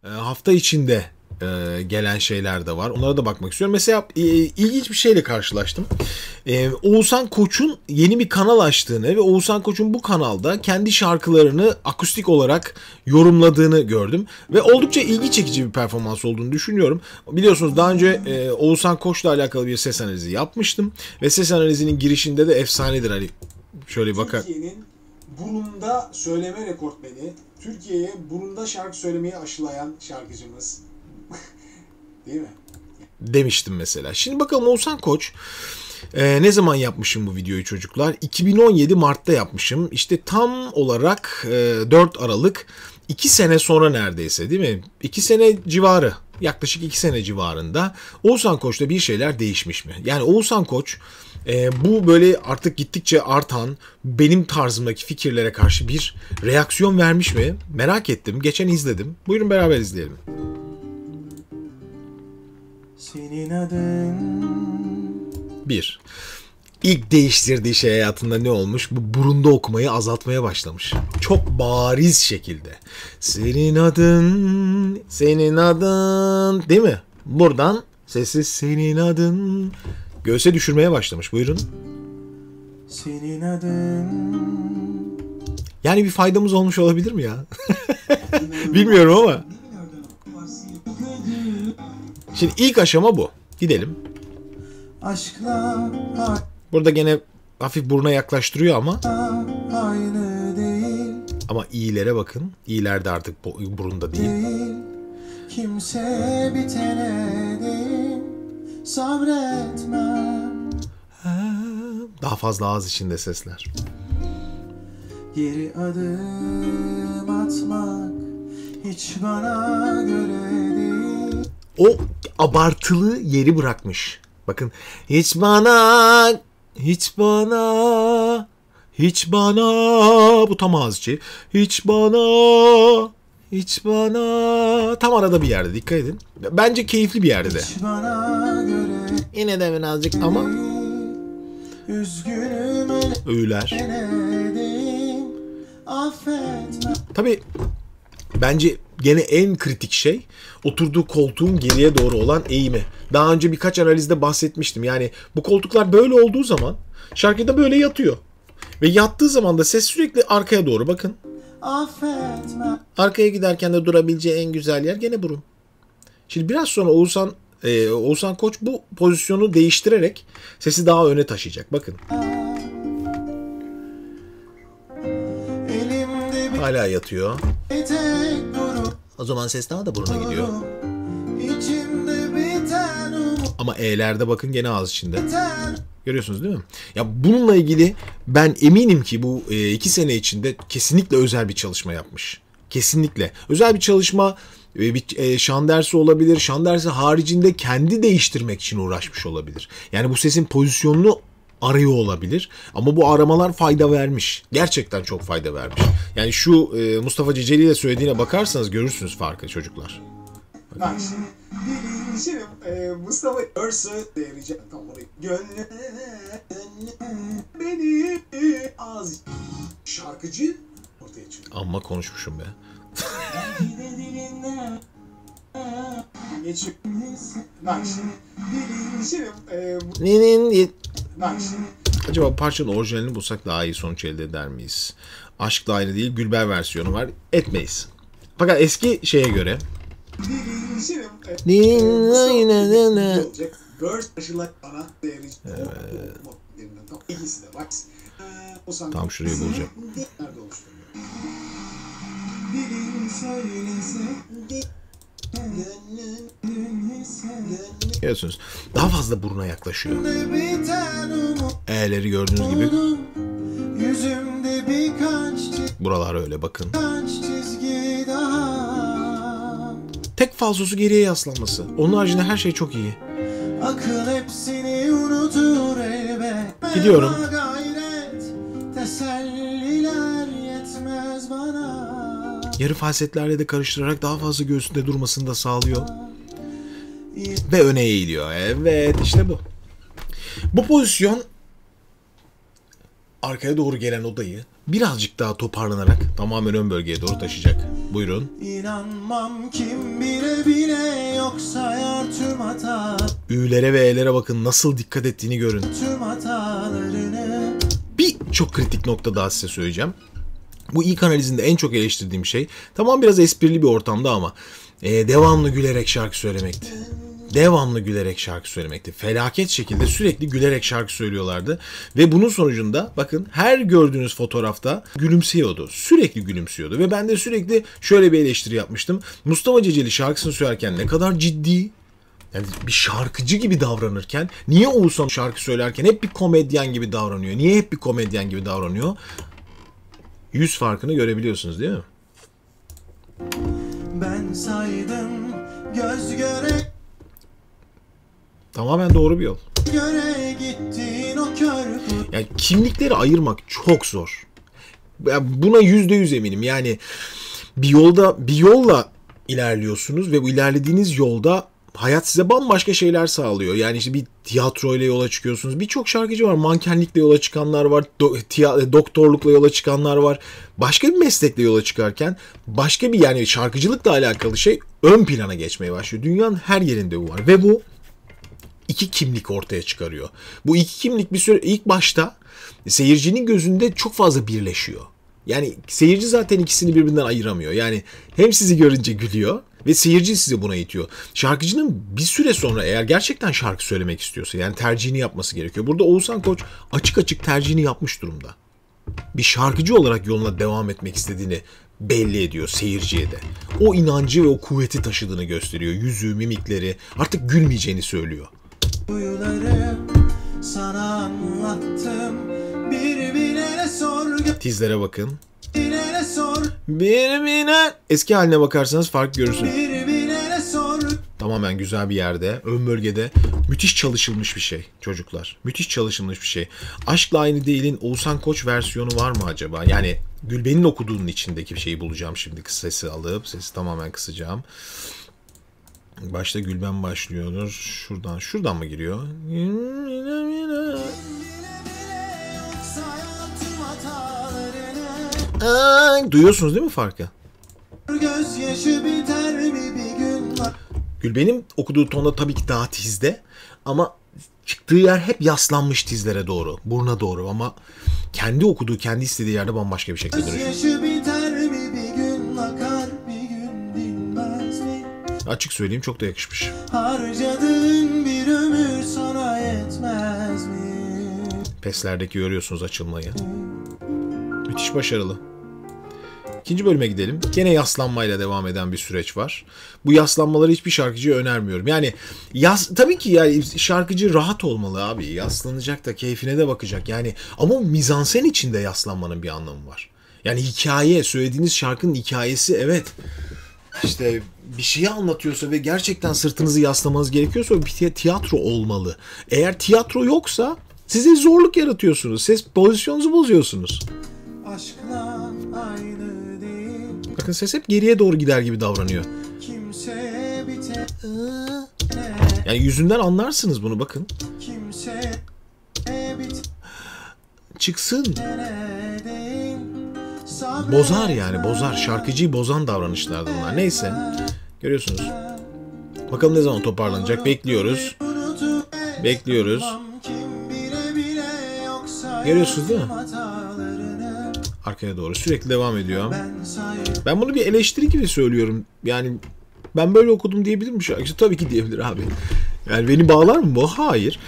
hafta içinde gelen şeyler de var. Onlara da bakmak istiyorum. Mesela ilginç bir şeyle karşılaştım. Oğuzhan Koç'un yeni bir kanal açtığını ve Oğuzhan Koç'un bu kanalda kendi şarkılarını akustik olarak yorumladığını gördüm. Ve oldukça ilgi çekici bir performans olduğunu düşünüyorum. Biliyorsunuz daha önce Oğuzhan Koç'la alakalı bir ses analizi yapmıştım. Ve ses analizinin girişinde de efsanedir. Hani şöyle bakar. Türkiye'nin burunda söyleme rekortmeni, Türkiye'ye burunda şarkı söylemeyi aşılayan şarkıcımız. Değil mi? Demiştim mesela. Şimdi bakalım Oğuzhan Koç ne zaman yapmışım bu videoyu çocuklar? 2017 Mart'ta yapmışım. İşte tam olarak 4 Aralık 2 sene sonra neredeyse değil mi? 2 sene civarı. Yaklaşık 2 sene civarında Oğuzhan Koç'ta bir şeyler değişmiş mi? Yani Oğuzhan Koç bu böyle artık gittikçe artan benim tarzımdaki fikirlere karşı bir reaksiyon vermiş mi? Merak ettim. Geçen izledim. Buyurun beraber izleyelim. Senin adın. 1. İlk değiştirdiği şey hayatında ne olmuş? Bu burunda okumayı azaltmaya başlamış. Çok bariz şekilde. Senin adın, senin adın, değil mi? Buradan sesi senin adın göğse düşürmeye başlamış. Buyurun. Senin adın. Yani bir faydamız olmuş olabilir mi ya? Bilmiyorum ama. Şimdi ilk aşama bu. Gidelim. Aşkla Burada gene hafif buruna yaklaştırıyor ama. aynı değil. Ama i'lere bakın. i'ler de artık burunda değil. Kimse bitene değil. Sabretmem. Daha fazla ağız içinde sesler. Geri adım atmak hiç bana göre değil. O abartılı yeri bırakmış. Bakın hiç bana bu tam ağız içi. Hiç bana tam arada bir yerde, dikkat edin. Bence keyifli bir yerde de. Hiç bana göre Yine de birazcık ama üzgünüm öğüler. ölene affetme. Tabii bence gene en kritik şey oturduğu koltuğun geriye doğru olan eğimi. Daha önce birkaç analizde bahsetmiştim. Yani bu koltuklar böyle olduğu zaman şarkıda böyle yatıyor. Ve yattığı zaman da ses sürekli arkaya doğru, bakın. Affetme. Arkaya giderken de durabileceği en güzel yer gene burun. Şimdi biraz sonra Oğuzhan Koç bu pozisyonu değiştirerek sesi daha öne taşıyacak. Bakın. Elimde Hala yatıyor. bir tek durum. O zaman ses daha da buruna gidiyor. İçimde biten umut. Ama E'lerde bakın gene ağız içinde. Biten Görüyorsunuz değil mi? Ya bununla ilgili ben eminim ki bu 2 sene içinde kesinlikle özel bir çalışma yapmış. Kesinlikle. Özel bir çalışma, bir şan dersi olabilir. Şan dersi haricinde kendi değiştirmek için uğraşmış olabilir. Yani bu sesin pozisyonunu arıyor olabilir. Ama bu aramalar fayda vermiş. Gerçekten çok fayda vermiş. Yani şu Mustafa Ceceli de söylediğine bakarsanız görürsünüz farkı çocuklar. Bak şimdi Mustafa Örse diyeceğim tam orayı. Gönlüne beni az şarkıcı ortaya çıkıyor. Amma konuşmuşum be. Geçiyor. Bak şimdi bak şimdi Acaba parçanın orijinalini bulsak daha iyi sonuç elde eder miyiz? Aşkla aynı değil, Gülber versiyonu var. Etmeyiz. Fakat eski şeye göre Girls aşılar bana değerli. İkisi de bak. tam şurayı bulacağım. Nerede oluşturuyor? Görüyorsunuz. Daha fazla buruna yaklaşıyor. biten umut. E'leri gördüğünüz gibi Yüzümde buralar öyle bakın. çizgi daha. Tek falsosu geriye yaslanması. Onun haricinde her şey çok iyi. Akıl hepsini unutur elbet. Gidiyorum. Gayret, teselliler yetmez bana. Yarı falsetlerle de karıştırarak daha fazla göğsünde durmasını da sağlıyor. Ve öne eğiliyor. Evet, işte bu. Bu pozisyon arkaya doğru gelen odayı birazcık daha toparlanarak tamamen ön bölgeye doğru taşıyacak. Buyurun. İnanmam kim bile bile yok sayar tüm hata. Ü'lere ve E'lere bakın, nasıl dikkat ettiğini görün. Tüm hatalarını. Bir çok kritik nokta daha size söyleyeceğim. Bu ilk analizinde en çok eleştirdiğim şey, tamam biraz esprili bir ortamda ama devamlı gülerek şarkı söylemekti. Devamlı gülerek şarkı söylemekti. Felaket şekilde sürekli gülerek şarkı söylüyorlardı. Ve bunun sonucunda bakın her gördüğünüz fotoğrafta gülümsüyordu. Sürekli gülümsüyordu. Ve ben de sürekli şöyle bir eleştiri yapmıştım. Mustafa Ceceli şarkısını söylerken ne kadar ciddi, yani bir şarkıcı gibi davranırken, niye Oğuzhan şarkı söylerken hep bir komedyen gibi davranıyor? Niye hep bir komedyen gibi davranıyor? Yüz farkını görebiliyorsunuz değil mi? Ben saydım göz göre Tamamen doğru bir yol. göre gittin o kör kurt. Yani kimlikleri ayırmak çok zor. Buna %100 eminim. Yani bir yolla ilerliyorsunuz ve bu ilerlediğiniz yolda hayat size bambaşka şeyler sağlıyor. Yani işte bir tiyatroyla yola çıkıyorsunuz. Birçok şarkıcı var. Mankenlikle yola çıkanlar var. Doktorlukla yola çıkanlar var. Başka bir meslekle yola çıkarken başka bir, yani şarkıcılıkla alakalı şey ön plana geçmeye başlıyor. Dünyanın her yerinde bu var. Ve bu iki kimlik ortaya çıkarıyor. Bu iki kimlik bir süre ilk başta seyircinin gözünde çok fazla birleşiyor. Yani seyirci zaten ikisini birbirinden ayıramıyor. Yani hem sizi görünce gülüyor ve seyirci sizi buna itiyor. Şarkıcının bir süre sonra eğer gerçekten şarkı söylemek istiyorsa, yani tercihini yapması gerekiyor. Burada Oğuzhan Koç açık açık tercihini yapmış durumda. Bir şarkıcı olarak yoluna devam etmek istediğini belli ediyor seyirciye de. O inancı ve o kuvveti taşıdığını gösteriyor. Yüzü, mimikleri, artık gülmeyeceğini söylüyor. Duyuları sana anlattım. Bir bilene sor. Tizlere bakın. Bilene sor. Birbirine eski haline bakarsanız fark görürsünüz. Bir bilene sor. Tamamen güzel bir yerde, ön bölgede müthiş çalışılmış bir şey çocuklar. Müthiş çalışılmış bir şey. Aşkla Aynı Değil'in Oğuzhan Koç versiyonu var mı acaba? Yani Gülben'in okuduğunun içindeki bir şeyi bulacağım şimdi. Sesi alıp sesi tamamen kısacağım. Başta Gülben başlıyordur. Şuradan mı giriyor? Duyuyorsunuz değil mi farkı? Gözyaşı biter mi bir gün? Gülben'in okuduğu tonda tabii ki daha tizde ama çıktığı yer hep yaslanmış tizlere doğru, buruna doğru, ama kendi okuduğu, kendi istediği yerde bambaşka bir şekilde dönüşüyor. Gözyaşı biter mi bir gün, akar bir gün dinmez mi? Açık söyleyeyim, çok da yakışmış. Harcadığın bir ömür sana yetmez mi? Peslerdeki görüyorsunuz açılmayı. Müthiş başarılı. İkinci bölüme gidelim. Gene yaslanmayla devam eden bir süreç var. Bu yaslanmaları hiçbir şarkıcıya önermiyorum. Yani tabii ki yani şarkıcı rahat olmalı abi. Yaslanacak da keyfine de bakacak. Yani ama mizansen içinde yaslanmanın bir anlamı var. Yani hikaye, söylediğiniz şarkının hikayesi, evet. İşte bir şeyi anlatıyorsa ve gerçekten sırtınızı yaslamanız gerekiyorsa bir tiyatro olmalı. Eğer tiyatro yoksa size zorluk yaratıyorsunuz. Ses pozisyonunuzu bozuyorsunuz. Aşkla aynı değil. Bakın ses hep geriye doğru gider gibi davranıyor. Kimse biter. Yani yüzünden anlarsınız bunu, bakın. Kimse biter. Çıksın. Değil. Bozar yani, bozar. Şarkıcıyı bozan davranışlardı bunlar. Neyse. Görüyorsunuz. Bakalım ne zaman toparlanacak. Bekliyoruz. Bekliyoruz. Görüyorsunuz değil mi? Arkaya doğru sürekli devam ediyor. Ben bunu bir eleştiri gibi söylüyorum. Yani ben böyle okudum diyebilir mi şarkıcı? Tabii ki diyebilir abi. Yani beni bağlar mı bu? Hayır.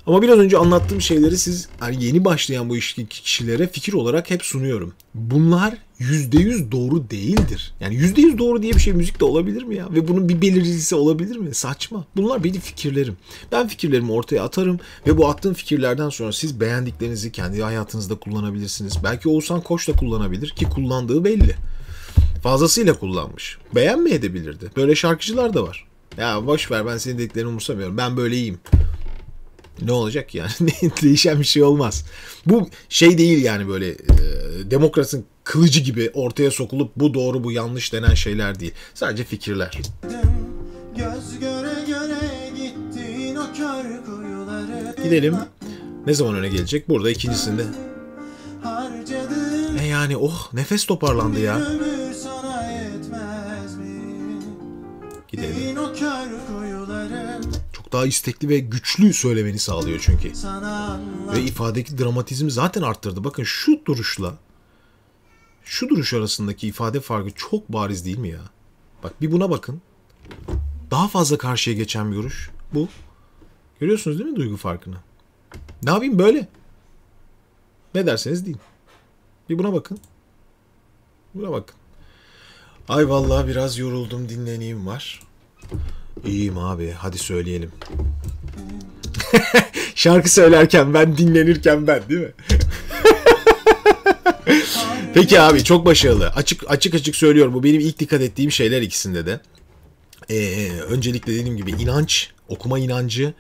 Ama biraz önce anlattığım şeyleri siz yani yeni başlayan bu kişilere fikir olarak hep sunuyorum. Bunlar %100 doğru değildir. Yani %100 doğru diye bir şey müzikte olabilir mi ya? Ve bunun bir belirlisi olabilir mi? Saçma. Bunlar benim fikirlerim. Ben fikirlerimi ortaya atarım ve bu attığım fikirlerden sonra siz beğendiklerinizi kendi hayatınızda kullanabilirsiniz. Belki Oğuzhan Koç da kullanabilir ki kullandığı belli. Fazlasıyla kullanmış. Beğenmeyebilirdi. Böyle şarkıcılar da var. Ya boş ver, ben senin dediklerini umursamıyorum. Ben böyleyim. Ne olacak yani? Değişen bir şey olmaz. Bu şey değil yani, böyle demokrasinin kılıcı gibi ortaya sokulup bu doğru bu yanlış denen şeyler değil. Sadece fikirler. Göz göre göre gittin o kör kuyuları. Gidelim. Ne zaman öne gelecek? Burada ikincisinde. Harcadığın yani oh nefes toparlandı ya. Ömür sana yetmez mi? Gidelim. Evin o kör kuyuları Çok daha istekli ve güçlü söylemeni sağlıyor çünkü. sana anlat. Ve ifadedeki dramatizmi zaten arttırdı. Bakın şu duruşla şu duruş arasındaki ifade farkı çok bariz değil mi ya? Bak bir buna bakın. Daha fazla karşıya geçen bir duruş. Bu. Görüyorsunuz değil mi duygu farkını? Ne yapayım böyle? Ne derseniz deyin. Bir buna bakın. Buna bakın. Ay vallahi biraz yoruldum, dinleneyim var. İyiyim abi, hadi söyleyelim. Şarkı söylerken ben, dinlenirken ben, değil mi? Peki abi, çok başarılı. Açık söylüyorum, bu benim ilk dikkat ettiğim şeyler ikisinde de. Öncelikle dediğim gibi inanç, okuma inancı,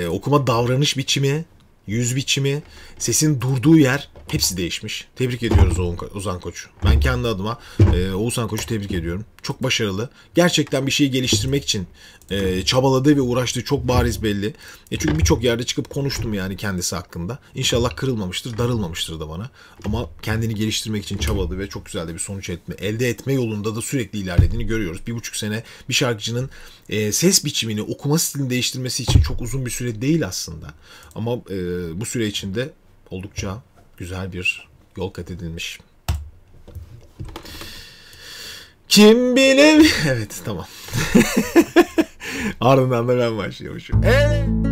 okuma davranış biçimi, yüz biçimi, sesin durduğu yer hepsi değişmiş. Tebrik ediyoruz Oğuzhan Koç'u. Ben kendi adıma Oğuzhan Koç'u tebrik ediyorum. Çok başarılı. Gerçekten bir şeyi geliştirmek için çabaladığı ve uğraştığı çok bariz belli. Çünkü birçok yerde çıkıp konuştum yani kendisi hakkında. İnşallah kırılmamıştır, darılmamıştır da bana. Ama kendini geliştirmek için çabaladı ve çok güzel de bir sonuç elde etme yolunda da sürekli ilerlediğini görüyoruz. 1,5 sene bir şarkıcının ses biçimini, okuma stilini değiştirmesi için çok uzun bir süre değil aslında. Ama bu süre içinde oldukça güzel bir yol kat edilmiş. Kim bilir... Evet, tamam. Ardından da ben başlıyormuşum. Evet.